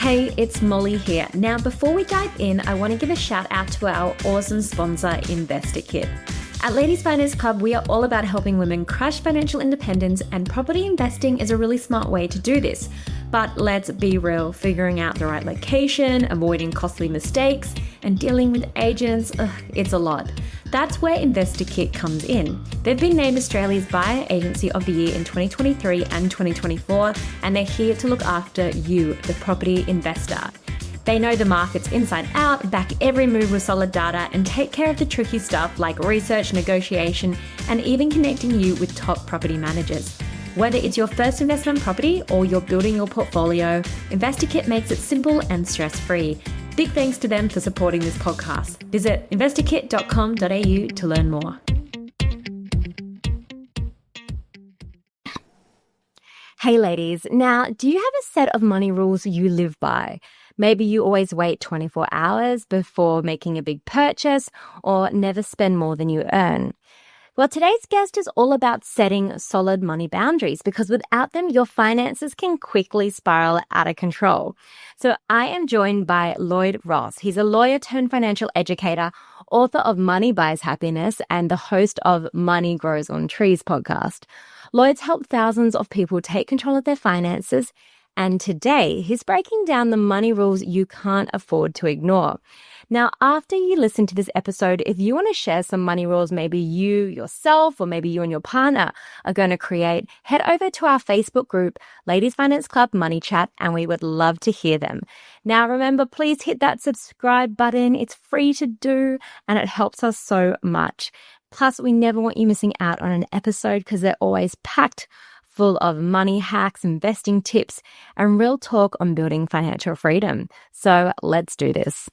Hey, it's Molly here. Now, before we dive in, I want to give a shout out to our awesome sponsor, InvestorKit. At Ladies Finance Club, we are all about helping women crush financial independence, and property investing is a really smart way to do this. But let's be real, figuring out the right location, avoiding costly mistakes, and dealing with agents, it's a lot. That's where InvestorKit comes in. They've been named Australia's Buyer Agency of the Year in 2023 and 2024, and they're here to look after you, the property investor. They know the markets inside out, back every move with solid data, and take care of the tricky stuff like research, negotiation, and even connecting you with top property managers. Whether it's your first investment property or you're building your portfolio, InvestorKit makes it simple and stress-free. Big thanks to them for supporting this podcast. Visit investorkit.com.au to learn more. Hey ladies, now do you have a set of money rules you live by? Maybe you always wait 24 hours before making a big purchase or never spend more than you earn. Well, today's guest is all about setting solid money boundaries because without them, your finances can quickly spiral out of control. So I am joined by Lloyd Ross. He's a lawyer turned financial educator, author of Money Buys Happiness, and the host of Money Grows on Trees podcast. Lloyd's helped thousands of people take control of their finances, and today he's breaking down the money rules you can't afford to ignore. Now, after you listen to this episode, if you want to share some money rules maybe you yourself or maybe you and your partner are going to create, head over to our Facebook group, Ladies Finance Club Money Chat, and we would love to hear them. Now, remember, please hit that subscribe button. It's free to do, and it helps us so much. Plus, we never want you missing out on an episode because they're always packed full of money hacks, investing tips, and real talk on building financial freedom. So let's do this.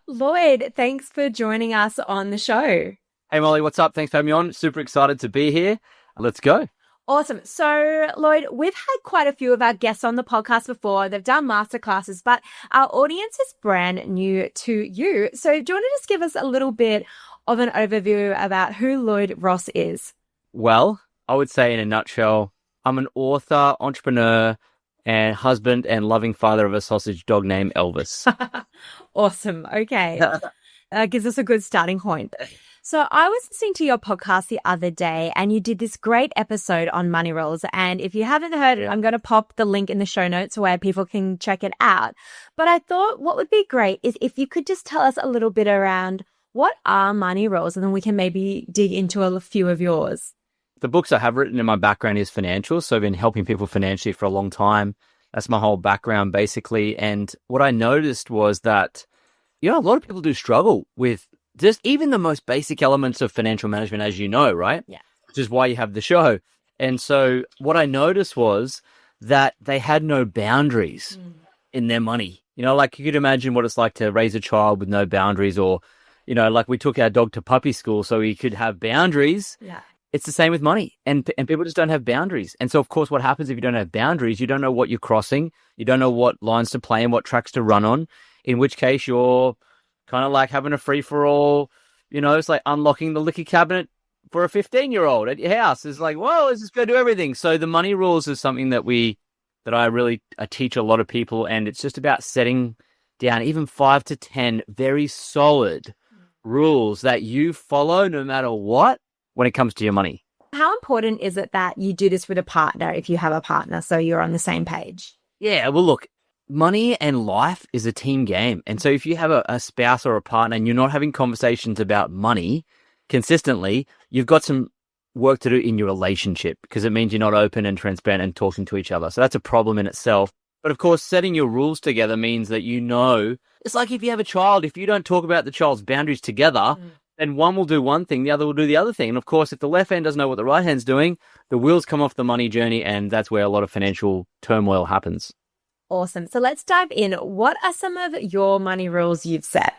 Lloyd, thanks for joining us on the show. Hey, Molly, what's up? Thanks for having me on. Super excited to be here. Let's go. Awesome. So, Lloyd, we've had quite a few of our guests on the podcast before. They've done masterclasses, but our audience is brand new to you. So do you want to just give us a little bit of an overview about who Lloyd Ross is? Well, I would say in a nutshell, I'm an author, entrepreneur, and husband and loving father of a sausage dog named Elvis. Awesome. Okay. That gives us a good starting point. So I was listening to your podcast the other day and you did this great episode on money rules. And if you haven't heard it, I'm going to pop the link in the show notes where people can check it out. But I thought what would be great is if you could just tell us a little bit around what are money rules, and then we can maybe dig into a few of yours. The books I have written in my background is financial. So I've been helping people financially for a long time. That's my whole background, basically. And what I noticed was that, a lot of people do struggle with just even the most basic elements of financial management, as you know, right? Yeah. Which is why you have the show. And so what I noticed was that they had no boundaries in their money. Like you could imagine what it's like to raise a child with no boundaries, or, like we took our dog to puppy school so he could have boundaries. Yeah. It's the same with money, and people just don't have boundaries. And so, of course, what happens if you don't have boundaries, you don't know what you're crossing, you don't know what lines to play and what tracks to run on, in which case you're kind of like having a free-for-all, it's like unlocking the liquor cabinet for a 15-year-old at your house. It's like, whoa, let's just go do everything. So the money rules is something that I teach a lot of people, and it's just about setting down even 5 to 10 very solid rules that you follow no matter what, when it comes to your money. How important is it that you do this with a partner if you have a partner so you're on the same page? Yeah, well, look, money and life is a team game. And so if you have a spouse or a partner and you're not having conversations about money consistently, you've got some work to do in your relationship because it means you're not open and transparent and talking to each other. So that's a problem in itself. But of course, setting your rules together means that it's like if you have a child, if you don't talk about the child's boundaries together, then one will do one thing, the other will do the other thing. And of course, if the left hand doesn't know what the right hand's doing, the wheels come off the money journey, and that's where a lot of financial turmoil happens. Awesome. So let's dive in. What are some of your money rules you've set?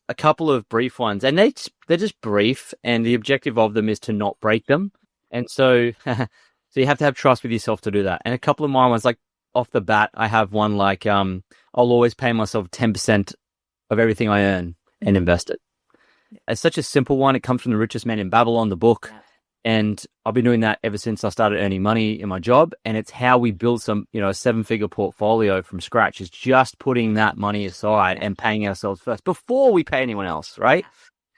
A couple of brief ones, and they're just brief, and the objective of them is to not break them. And so, so you have to have trust with yourself to do that. And a couple of my ones, like off the bat, I have one like, I'll always pay myself 10% of everything I earn and invest it. It's such a simple one. It comes from The Richest Man in Babylon, the book. And I've been doing that ever since I started earning money in my job. And it's how we build a 7-figure portfolio from scratch, is just putting that money aside and paying ourselves first before we pay anyone else, right?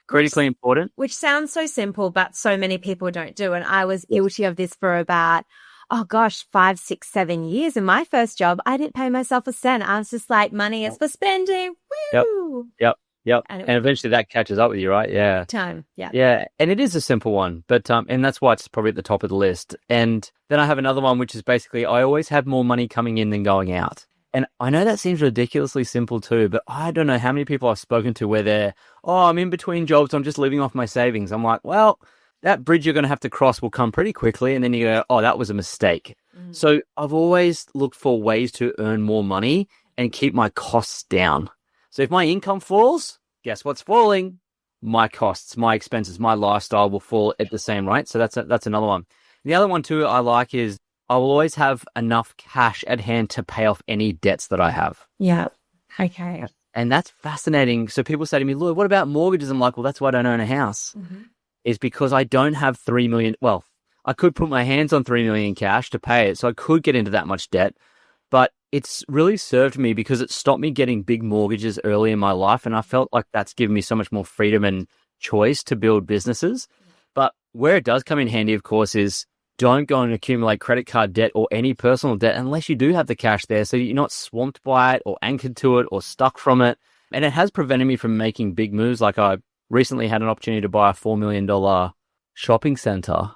Critically important. Which sounds so simple, but so many people don't do. And I was guilty of this for about, 5, 6, 7 years. In my first job, I didn't pay myself a cent. I was just like, money is for spending. Woo! Yep. And eventually that catches up with you, right? Yeah. Time. Yeah. Yeah. And it is a simple one, but, and that's why it's probably at the top of the list. And then I have another one, which is basically, I always have more money coming in than going out. And I know that seems ridiculously simple too, but I don't know how many people I've spoken to where they're, I'm in between jobs, I'm just living off my savings. I'm like, well, that bridge you're going to have to cross will come pretty quickly. And then you go, that was a mistake. So I've always looked for ways to earn more money and keep my costs down. So if my income falls, guess what's falling? My costs, my expenses, my lifestyle will fall at the same rate. So that's another one. The other one too I like is I will always have enough cash at hand to pay off any debts that I have. Yeah. Okay. And that's fascinating. So people say to me, Lloyd, what about mortgages? I'm like, well, that's why I don't own a house. Is because I don't have 3 million. Well, I could put my hands on 3 million cash to pay it. So I could get into that much debt. But it's really served me because it stopped me getting big mortgages early in my life. And I felt like that's given me so much more freedom and choice to build businesses. But where it does come in handy, of course, is don't go and accumulate credit card debt or any personal debt unless you do have the cash there. So you're not swamped by it or anchored to it or stuck from it. And it has prevented me from making big moves. Like I recently had an opportunity to buy a $4 million shopping center.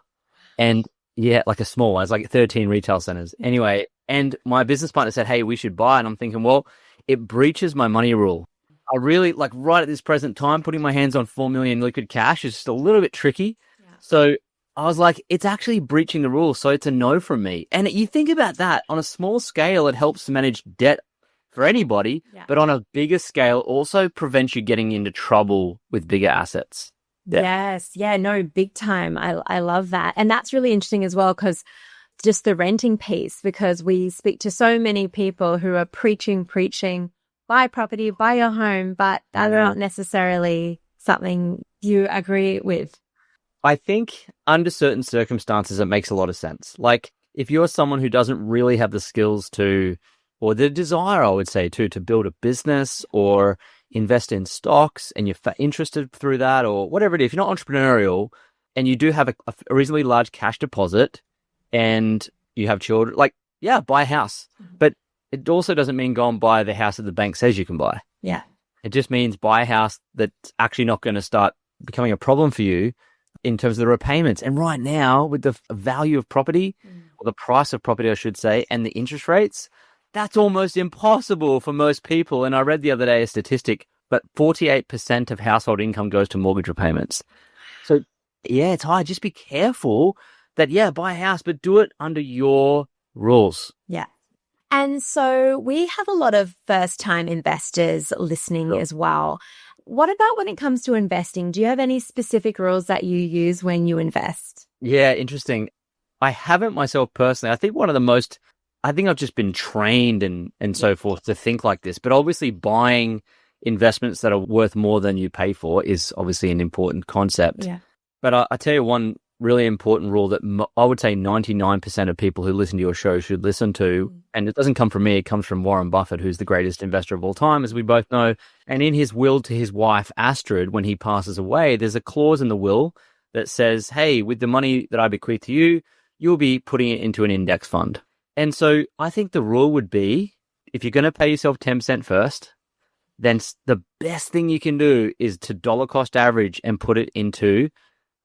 And yeah, like a small one. It's like 13 retail centers. Anyway, and my business partner said, hey, we should buy. And I'm thinking, well, it breaches my money rule. I really, like right at this present time, putting my hands on 4 million liquid cash is just a little bit tricky. Yeah. So I was like, it's actually breaching the rules. So it's a no from me. And you think about that on a small scale, it helps to manage debt for anybody, but on a bigger scale also prevents you getting into trouble with bigger assets. Yeah. Yes. Yeah, no, big time. I love that. And that's really interesting as well, because just the renting piece, because we speak to so many people who are preaching, buy property, buy your home, but that's not necessarily something you agree with. I think under certain circumstances, it makes a lot of sense. Like if you're someone who doesn't really have the skills to, or the desire, I would say, to build a business or invest in stocks and you're interested through that or whatever it is, if you're not entrepreneurial and you do have a reasonably large cash deposit and you have children, like, yeah, buy a house. But it also doesn't mean go and buy the house that the bank says you can buy. Yeah. It just means buy a house that's actually not going to start becoming a problem for you in terms of the repayments. And right now, with the value of property, or the price of property, I should say, and the interest rates, that's almost impossible for most people. And I read the other day a statistic, but 48% of household income goes to mortgage repayments. So, yeah, it's hard. Just be careful that, buy a house, but do it under your rules. Yeah. And so we have a lot of first-time investors listening as well. What about when it comes to investing? Do you have any specific rules that you use when you invest? Yeah, interesting. I haven't myself personally. I think I've just been trained and so forth to think like this. But obviously buying investments that are worth more than you pay for is obviously an important concept. Yeah. But I tell you one really important rule that I would say 99% of people who listen to your show should listen to. And it doesn't come from me. It comes from Warren Buffett, who's the greatest investor of all time, as we both know. And in his will to his wife, Astrid, when he passes away, there's a clause in the will that says, hey, with the money that I bequeath to you, you'll be putting it into an index fund. And so I think the rule would be, if you're going to pay yourself 10% first, then the best thing you can do is to dollar cost average and put it into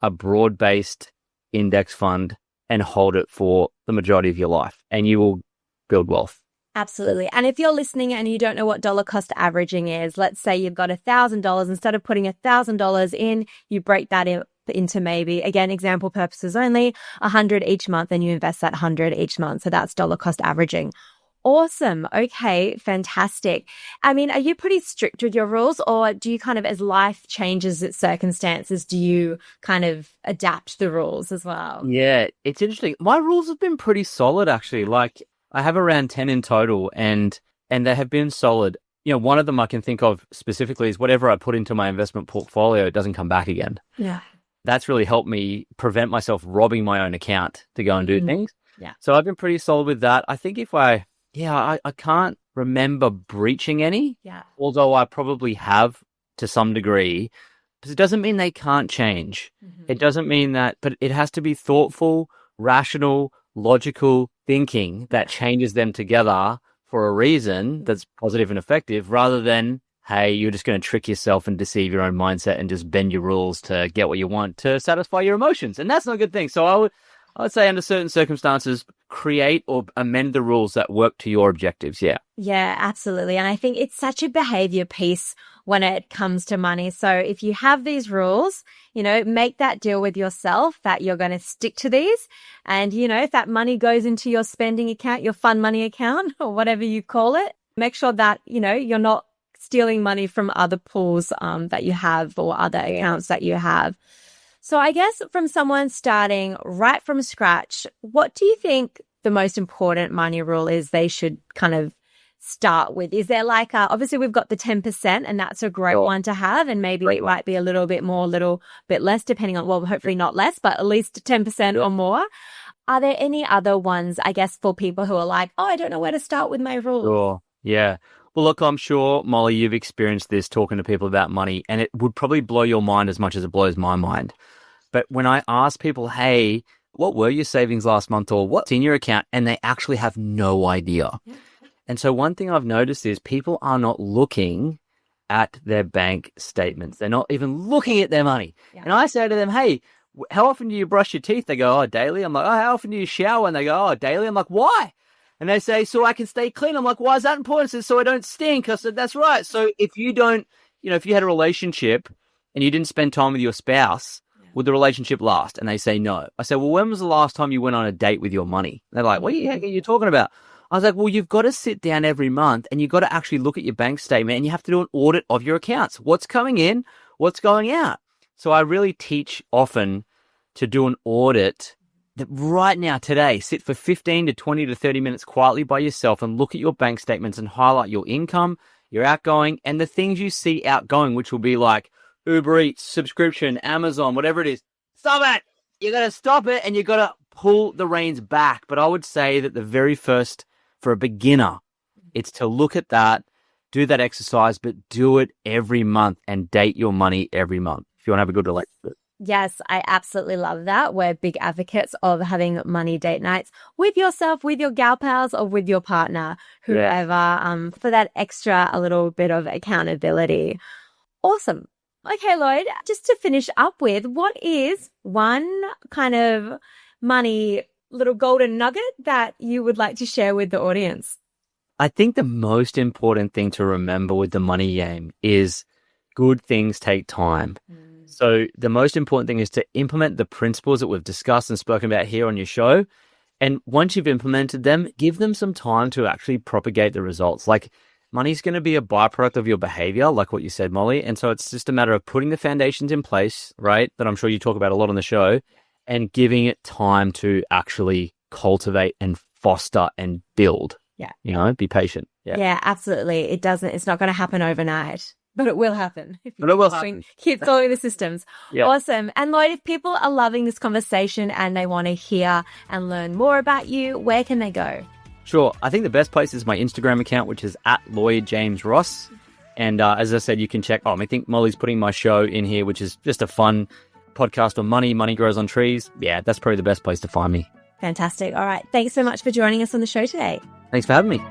a broad-based index fund and hold it for the majority of your life, and you will build wealth. Absolutely. And if you're listening and you don't know what dollar cost averaging is, let's say you've got $1,000. Instead of putting $1,000 in, you break that into maybe, again, example purposes only, 100 each month, and you invest that 100 each month. So that's dollar cost averaging. Awesome. Okay. Fantastic. I mean, are you pretty strict with your rules, or do you kind of, as life changes its circumstances, do you kind of adapt the rules as well? Yeah, it's interesting. My rules have been pretty solid, actually. Like I have around 10 in total and they have been solid. You know, one of them I can think of specifically is whatever I put into my investment portfolio, it doesn't come back again. Yeah. that's really helped me prevent myself robbing my own account to go and do things. Yeah. So I've been pretty solid with that. I think I can't remember breaching any, although I probably have to some degree. But it doesn't mean they can't change. It doesn't mean that, but it has to be thoughtful, rational, logical thinking that changes them together for a reason that's positive and effective, rather than, hey, you're just going to trick yourself and deceive your own mindset and just bend your rules to get what you want to satisfy your emotions. And that's not a good thing. So I would say under certain circumstances, create or amend the rules that work to your objectives. Yeah. Yeah, absolutely. And I think it's such a behavior piece when it comes to money. So if you have these rules, make that deal with yourself that you're going to stick to these. And, if that money goes into your spending account, your fun money account, or whatever you call it, make sure that, you're not stealing money from other pools that you have or other accounts that you have. So I guess from someone starting right from scratch, what do you think the most important money rule is they should kind of start with? Is there like, obviously we've got the 10% and that's a great one to have. And maybe it might be a little bit more, a little bit less, depending on, well, hopefully not less, but at least 10% or more. Are there any other ones, I guess, for people who are like, oh, I don't know where to start with my rules? Sure. Yeah. Well, look, I'm sure, Molly, you've experienced this talking to people about money, and it would probably blow your mind as much as it blows my mind. But when I ask people, hey, what were your savings last month, or what's in your account? And they actually have no idea. And so one thing I've noticed is people are not looking at their bank statements. They're not even looking at their money. And I say to them, hey, how often do you brush your teeth? They go, oh, daily. I'm like, oh, how often do you shower? And they go, oh, daily. I'm like, why? And they say, so I can stay clean. I'm like, why is that important? I said, so I don't stink. I said, that's right. So if you don't, if you had a relationship and you didn't spend time with your spouse, would the relationship last? And they say no. I said, well, when was the last time you went on a date with your money? They're like, what the heck are you talking about? I was like, well, you've got to sit down every month and you've got to actually look at your bank statement and you have to do an audit of your accounts. What's coming in? What's going out? So I really teach often to do an audit that right now, today, sit for 15 to 20 to 30 minutes quietly by yourself and look at your bank statements and highlight your income, your outgoing, and the things you see outgoing, which will be like Uber Eats, subscription, Amazon, whatever it is. Stop it! You got to stop it and you got to pull the reins back. But I would say that the very first, for a beginner, it's to look at that, do that exercise, but do it every month and date your money every month if you want to have a good relationship. Yes, I absolutely love that. We're big advocates of having money date nights with yourself, with your gal pals, or with your partner, whoever, for that extra, a little bit of accountability. Awesome. Okay, Lloyd, just to finish up with, what is one kind of money little golden nugget that you would like to share with the audience? I think the most important thing to remember with the money game is good things take time. So the most important thing is to implement the principles that we've discussed and spoken about here on your show. And once you've implemented them, give them some time to actually propagate the results. Like, money's going to be a byproduct of your behavior, like what you said, Molly. And so it's just a matter of putting the foundations in place, right? That I'm sure you talk about a lot on the show, and giving it time to actually cultivate and foster and build. Yeah. Be patient. Yeah, absolutely. It's not going to happen overnight. But it will happen. Keep following the systems. Yeah. Awesome. And Lloyd, if people are loving this conversation and they want to hear and learn more about you, where can they go? Sure. I think the best place is my Instagram account, which is @LloydJamesRoss. And as I said, you can check. I think Molly's putting my show in here, which is just a fun podcast on money. Money grows on trees. Yeah, that's probably the best place to find me. Fantastic. All right. Thanks so much for joining us on the show today. Thanks for having me.